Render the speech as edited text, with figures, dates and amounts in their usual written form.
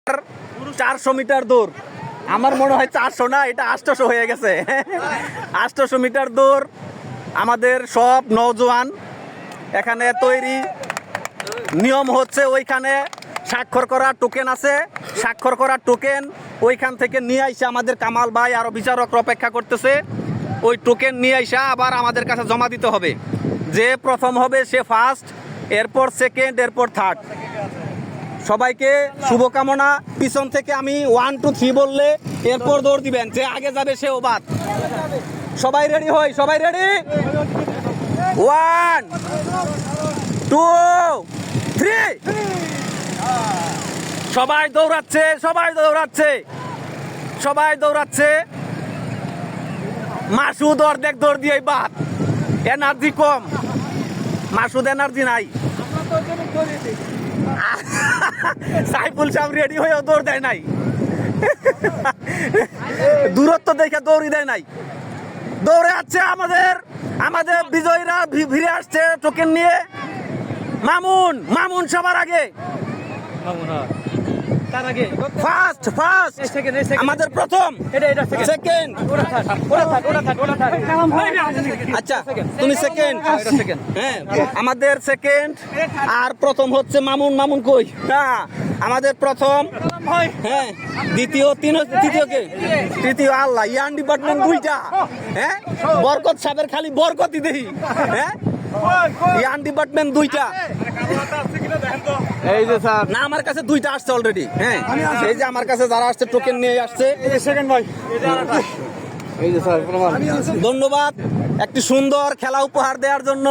400 metre দৌড়। আমার মনে হয় 400 না, এটা 800 হয়ে গেছে। 800 মিটার দৌড় আমাদের সব নওজোয়ান এখানে তৈরি। নিয়ম হচ্ছে ওইখানে স্বাক্ষর করা টোকেন আছে, স্বাক্ষর করা টোকেন ওইখান থেকে নিয়ে আইসা আমাদের কামাল ভাই আরও বিচারকরা অপেক্ষা করতেছে। ওই টোকেন নিয়ে আইসা আবার আমাদের কাছে জমা দিতে হবে। যে প্রথম হবে সে ফার্স্ট, এরপর সেকেন্ড, এরপর থার্ড। সবাইকে শুভকামনা। পিছন থেকে আমি 1 2 3 বললে এরপর দৌড় দিবেন, যে আগে যাবে সে ওবাদ। সবাই রেডি হই, সবাই রেডি। 1 2 3। সবাই দৌড়াচ্ছে, সবাই দৌড়াচ্ছে, সবাই দৌড়াচ্ছে। মাসুদ অর্ধেক দৌড় দিয়ে বাদ, এনার্জি কম। মাসুদ এনার্জি নাই। সাইফুল সাহেব রেডি হয়েও দৌড় দেয় নাই। দূরত্ব দেখে দৌড়ি দেয় নাই। দৌড়ে আসছে আমাদের আমাদের বিজয়ীরা, ফিরে আসছে টোকেন নিয়ে। মামুন, মামুন সবার আগে, ফার্স্ট ফার্স্ট আমাদের প্রথম, সেকেন্ড। আচ্ছা তুমি সেকেন্ড। হ্যাঁ আমাদের সেকেন্ড আর প্রথম হচ্ছে মামুন। মামুন কই? না আমাদের প্রথম, হ্যাঁ দ্বিতীয়, তৃতীয় কে? তৃতীয় আল্লাহ। ইয়ান ডিপার্টমেন্ট 2টা। হ্যাঁ বরকত সাহেবের খালি বরকতই দেই। হ্যাঁ ইয়ান ডিপার্টমেন্ট 2টা। এই যে স্যার, না আমার কাছে 2টা আসছে অলরেডি। হ্যাঁ এই যে আমার কাছে যারা আসছে টোকেন নিয়ে আসছে। সেকেন্ড ভাই, এই যে স্যার ধন্যবাদ একটি সুন্দর খেলা উপহার দেওয়ার জন্য।